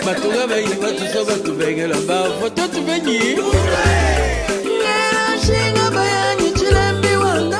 Matunga vengi, matuso batu vengi la ba, foto tu vengi. Nera shinga bayani chilembi wanda.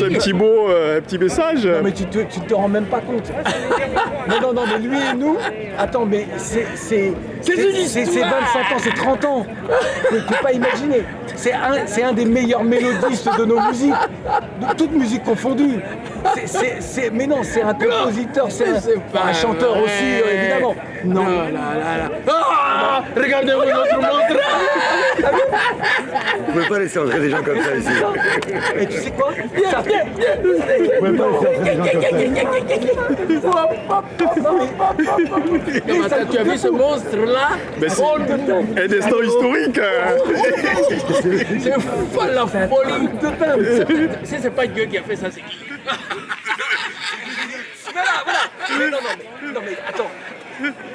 Un petit mot, un petit message. Non mais tu te rends même pas compte. non, mais lui et nous, attends, mais c'est 25 ans, c'est 30 ans. Tu peux pas imaginer. C'est un des meilleurs mélodistes de nos musiques, de toutes musiques confondues. Mais non, c'est un compositeur, c'est un chanteur aussi, évidemment. Non. Ah, regardez-moi notre montre. Vous pouvez pas laisser entrer des gens comme ça ici. Et tu sais quoi? Vous pouvez pas laisser entrer des gens comme ça. Tu as vu ce monstre-là? Un destin historique. C'est folle la folie totale. Si c'est pas Dieu qui a fait ça, c'est qui? Voilà. Non mais attends.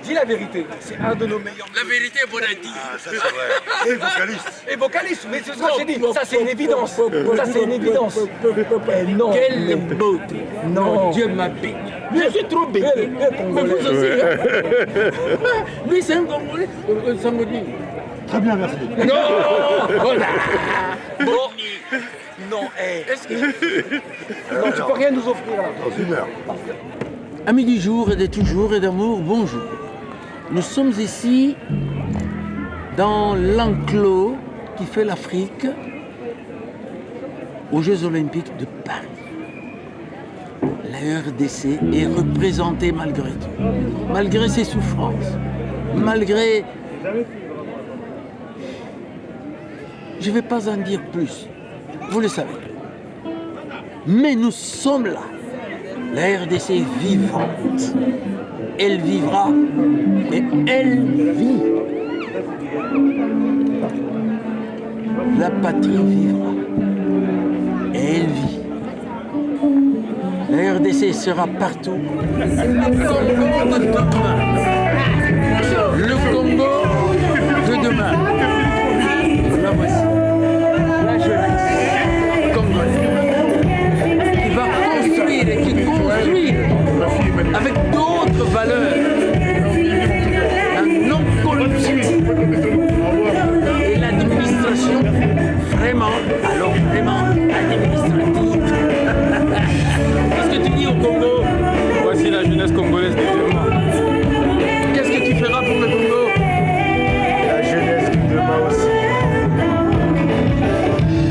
Dis la vérité, c'est un de nos meilleurs. La vérité est bonne à dire. Ah, ça c'est vrai. Et vocaliste. Et vocaliste, mais c'est ce que j'ai dit. Ça c'est une évidence. Ça c'est une évidence. Et non. Quelle beauté. Non. Dieu m'a béni. Je suis trop béni. Mais vous aussi. Lui c'est un Congolais. Sangoni. Très bien, merci. Non. Voilà. Bon. Non, Est-ce que... non, tu peux rien nous offrir là. Dans une heure. Amis du jour et de toujours et d'amour, bonjour. Nous sommes ici dans l'enclos qui fait l'Afrique aux Jeux Olympiques de Paris. La RDC est représentée malgré tout, malgré ses souffrances, malgré... Je ne vais pas en dire plus, vous le savez. Mais nous sommes là. La RDC est vivante. Elle vivra et elle vit. La patrie vivra et elle vit. La RDC sera partout. Le Congo de demain. Le Congo de demain. La voici. La jeunesse congolaise qui va construire et qui construit avec d'autres valeurs la non-corruption et l'administration vraiment, alors vraiment administrative. Qu'est-ce que tu dis au Congo? Voici la jeunesse congolaise de demain. Qu'est-ce que tu feras pour le Congo? La jeunesse de demain aussi.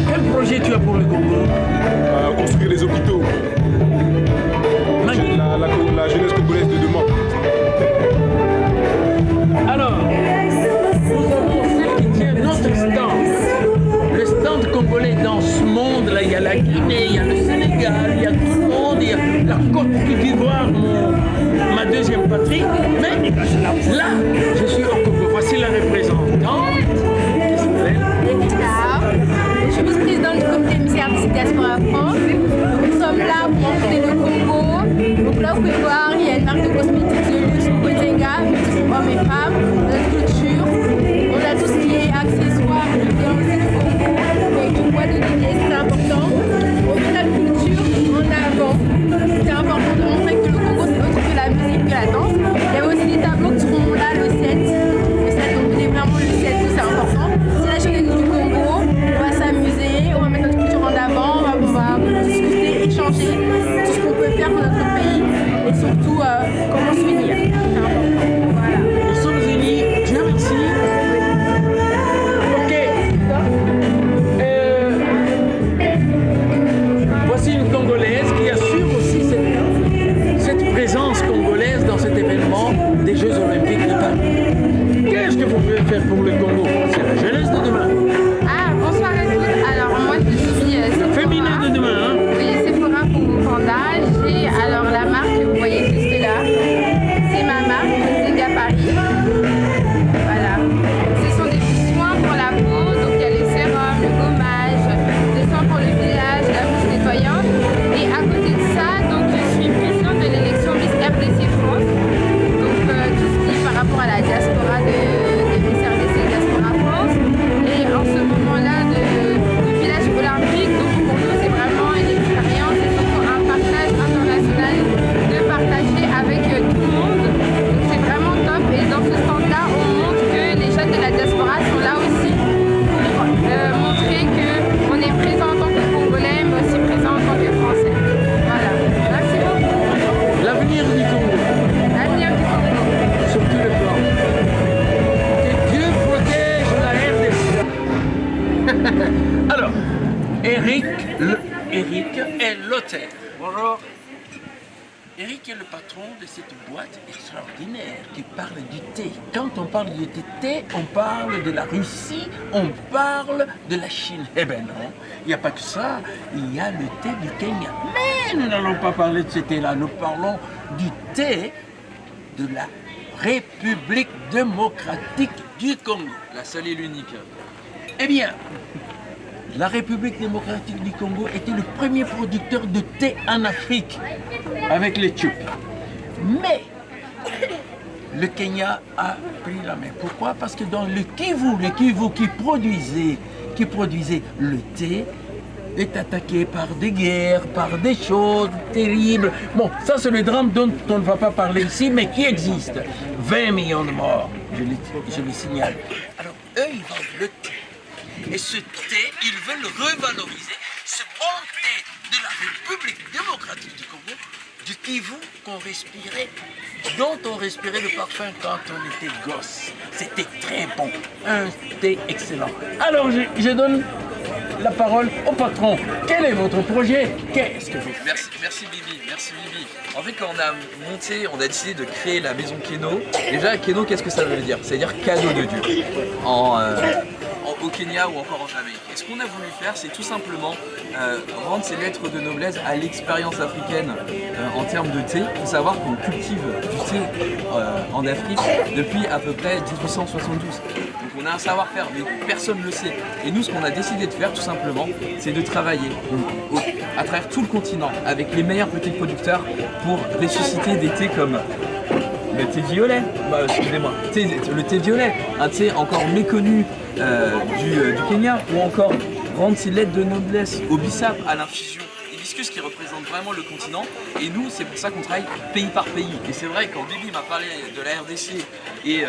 Quel projet tu as pour le Congo? Construire les hôpitaux. La jeunesse congolaise de demain. patrie, mais là, je suis au Congo. Voici la représentante. Qui s'appelle Je suis vice-présidente du comité Miss Diaspora France. Nous sommes là pour montrer le Congo. Donc là, vous pouvez voir, il y a une marque de cosmétiques de luxe Bottega, pour hommes et femmes, notre culture. On a tout ce qui est accessoires, qui vient aussi du Congo, avec du bois de lignée, c'est important. On met la culture en avant. C'est important de montrer que le Congo, c'est autre que la musique, que la danse. Il y avait aussi des tableaux qui seront là le 7. Le 7, donc venez vraiment le 7, c'est important. C'est la journée du Congo, on va s'amuser, on va mettre notre culture en avant, on va discuter, échanger tout ce qu'on peut faire pour notre pays et surtout comment s'unir. C'est important. Voilà. Nous sommes unis, Dieu merci. Ok. Voici une Congolaise qui assure aussi cette présence congolaise dans cet événement des Jeux Olympiques de Paris. Qu'est-ce que vous pouvez faire pour le Congo? C'est la jeunesse de demain. Ah, bonsoir à tous. Alors, moi, je suis Le féminin de demain, hein? Oui, Sephora pour vos pandas. J'ai alors la marque que vous voyez juste là. C'est ma marque, Zinga Paris. Voilà. Ce sont des soins pour la peau. Donc, il y a le sérum, le gommage, des soins pour le visage, la bouche nettoyante. Et à côté de ça, donc, je suis présidente de l'élection Miss RDC France. Donc, tout ce qui est par rapport à la diaspora de Miss RDC Diaspora France. Et en ce moment-là, du village olympique, donc pour nous, c'est vraiment une expérience et surtout un partage international de partager avec tout le monde. Donc, c'est vraiment top. Et dans ce stand-là, on montre que les jeunes de la diaspora sont là aussi pour montrer qu'on est présent en tant que Congolais, mais aussi présent en tant que Français. Voilà. Merci beaucoup. L'avenir du Congo, L'avenir du Congo. sur tous les plans. Que Dieu protège la RDC. Alors, Eric est l'auteur. Bonjour. Eric est le patron de cette boîte extraordinaire qui parle du thé. Quand on parle du thé, on parle de la Russie, on parle de la Chine. Eh ben non, il n'y a pas que ça, il y a le thé du Kenya. Mais nous n'allons pas parler de ce thé-là, nous parlons du thé de la République démocratique du Congo. La seule et l'unique. Eh bien, la République démocratique du Congo était le premier producteur de thé en Afrique, avec l'Éthiopie. Mais le Kenya a pris la main. Pourquoi? Parce que dans le Kivu qui produisait le thé, est attaqué par des guerres, par des choses terribles. Bon, ça c'est le drame dont on ne va pas parler ici, mais qui existe. 20 millions de morts, je le signale. Alors, eux, ils vendent le thé. Et ce thé, ils veulent revaloriser ce bon thé de la République démocratique du Congo, du Kivu qu'on respirait, dont on respirait le parfum quand on était gosse. C'était très bon, un thé excellent. Alors je donne la parole au patron. Quel est votre projet? Qu'est-ce que vous faites? Merci Bibi. En fait, quand on a décidé de créer la maison Keno, déjà Keno, qu'est-ce que ça veut dire? C'est-à-dire cadeau de Dieu. Au Kenya ou encore en Jamaïque. Et ce qu'on a voulu faire, c'est tout simplement rendre ces lettres de noblesse à l'expérience africaine en termes de thé. Il faut savoir qu'on cultive du thé en Afrique depuis à peu près 1872. Donc on a un savoir-faire, mais personne ne le sait. Et nous, ce qu'on a décidé de faire, tout simplement, c'est de travailler à travers tout le continent avec les meilleurs petits producteurs pour ressusciter des thés comme le thé violet, excusez-moi, le thé violet, un thé encore méconnu du Kenya, ou encore rendre ces lettres de noblesse au bissap, à l'infusion hibiscus qui représente vraiment le continent. Et nous, c'est pour ça qu'on travaille pays par pays. Et c'est vrai, quand Bibi m'a parlé de la RDC et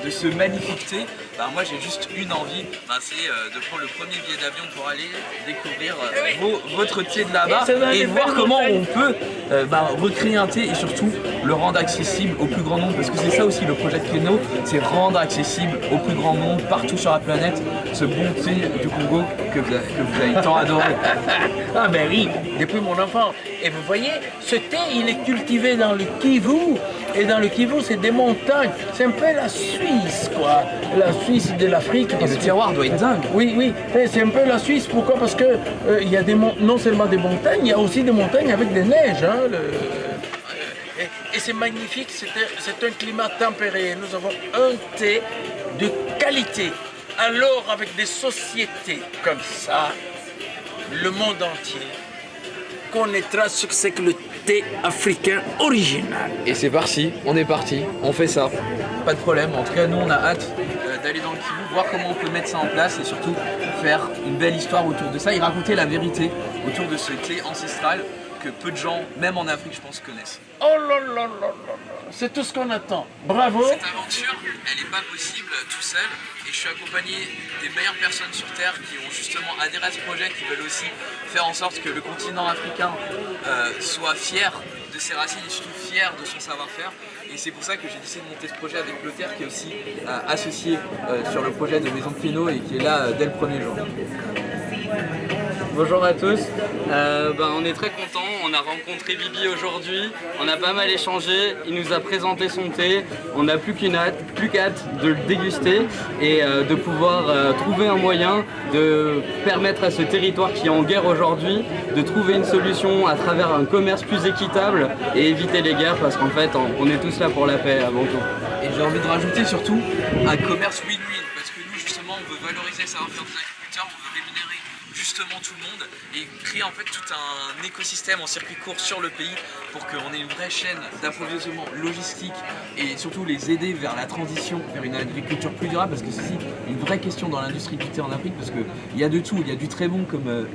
de ce magnifique thé, moi j'ai juste une envie, c'est de prendre le premier billet d'avion pour aller découvrir votre thé de là-bas et voir comment on peut recréer un thé et surtout le rendre accessible au plus grand nombre, parce que c'est ça aussi le projet de Keno, c'est rendre accessible au plus grand nombre partout sur la planète ce bon thé du Congo que vous avez tant adoré. Ah ben oui, depuis mon enfance. Et vous voyez, ce thé, il est cultivé dans le Kivu. Et dans le Kivu, c'est des montagnes. C'est un peu la Suisse, quoi. La Suisse de l'Afrique. Et le terroir doit être dingue. Oui. Et c'est un peu la Suisse. Pourquoi? Parce que il y a non seulement des montagnes, il y a aussi des montagnes avec des neiges. Hein, et c'est magnifique, c'est un climat tempéré. Nous avons un thé de qualité. Alors, avec des sociétés comme ça, le monde entier connaîtra ce que c'est que le thé africain original. Et c'est parti, on fait ça. Pas de problème, en tout cas nous on a hâte d'aller dans le Kivu, voir comment on peut mettre ça en place et surtout faire une belle histoire autour de ça et raconter la vérité autour de ce thé ancestral que peu de gens, même en Afrique je pense, connaissent. Oh là là là là là, c'est tout ce qu'on attend. Bravo. Cette aventure, elle n'est pas possible tout seul et je suis accompagné des meilleures personnes sur Terre qui ont justement adhéré à ce projet, qui veulent aussi faire en sorte que le continent africain soit fier de ses racines et surtout fier de son savoir-faire. Et c'est pour ça que j'ai décidé de monter ce projet avec Clotaire qui est aussi associé sur le projet de Maison de Kéno et qui est là dès le premier jour. Bonjour à tous, on est très contents, on a rencontré Bibi aujourd'hui, on a pas mal échangé, il nous a présenté son thé, on n'a plus qu'hâte de le déguster et de pouvoir trouver un moyen de permettre à ce territoire qui est en guerre aujourd'hui de trouver une solution à travers un commerce plus équitable et éviter les guerres parce qu'en fait on est tous là pour la paix avant tout. Et j'ai envie de rajouter surtout un commerce win-win parce que nous justement on veut valoriser le savoir-faire des agriculteurs, on veut rémunérer justement tout le monde et créer en fait tout un écosystème en circuit court sur le pays pour qu'on ait une vraie chaîne d'approvisionnement logistique et surtout les aider vers la transition vers une agriculture plus durable parce que c'est une vraie question dans l'industrie du thé en Afrique parce qu'il y a de tout, il y a du très bon comme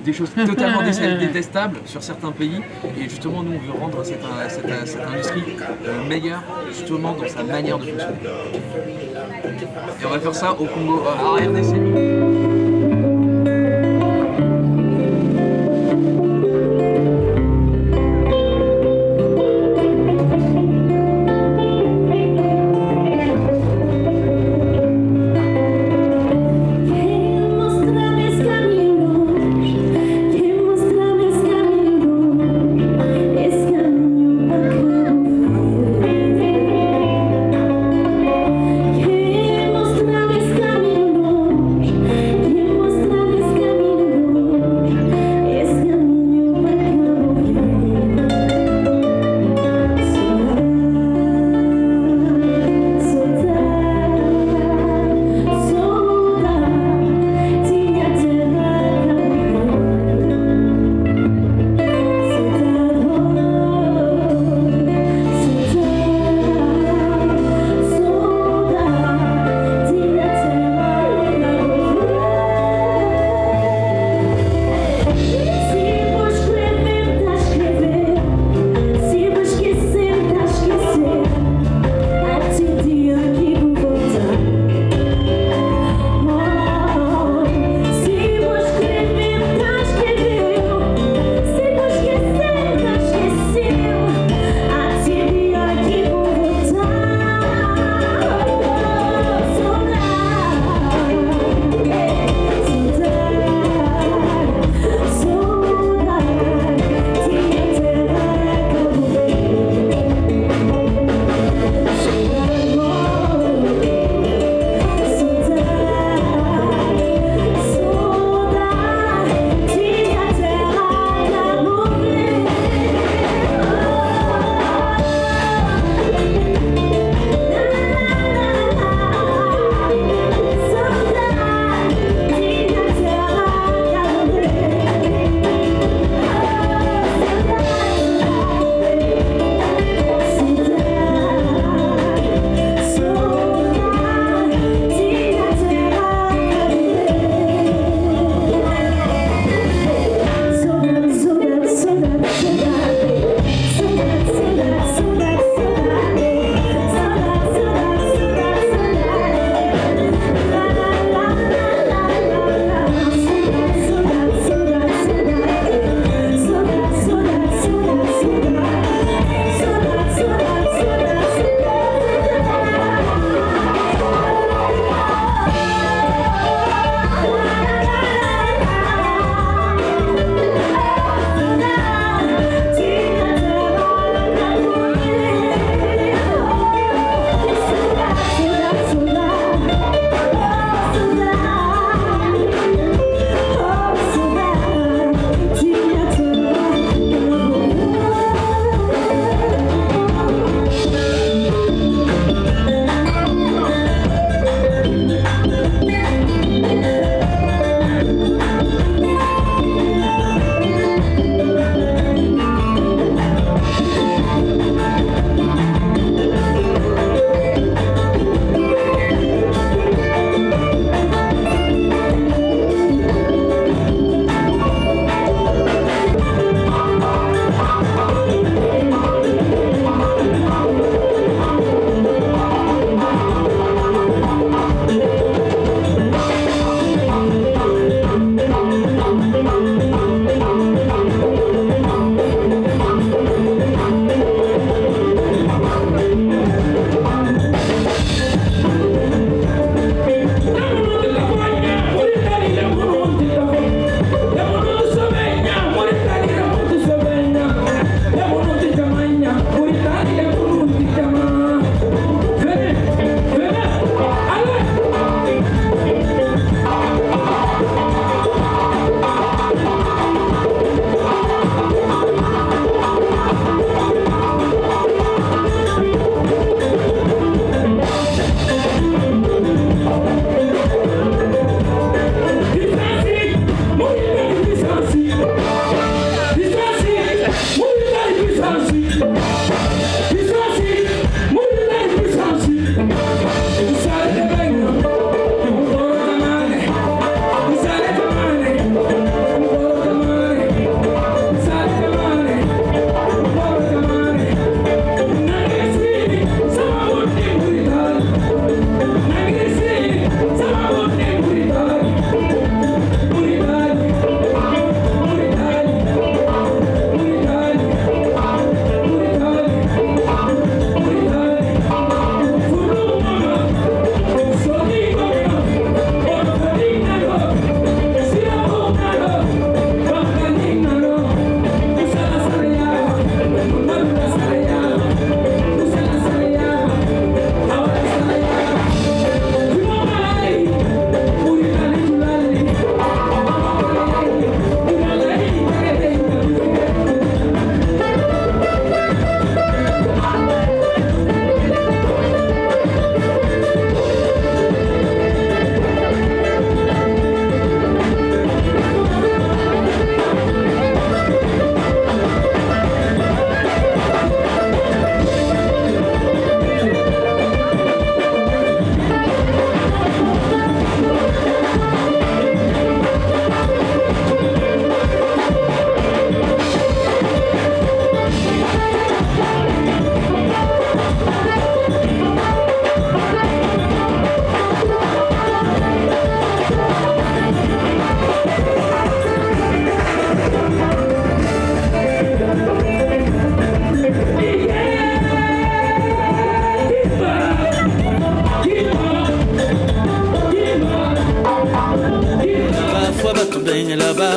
des choses totalement détestables sur certains pays et justement nous on veut rendre cette industrie meilleure justement dans sa manière de fonctionner. Et on va faire ça au Congo, à RDC. Que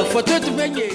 faut tout baigner.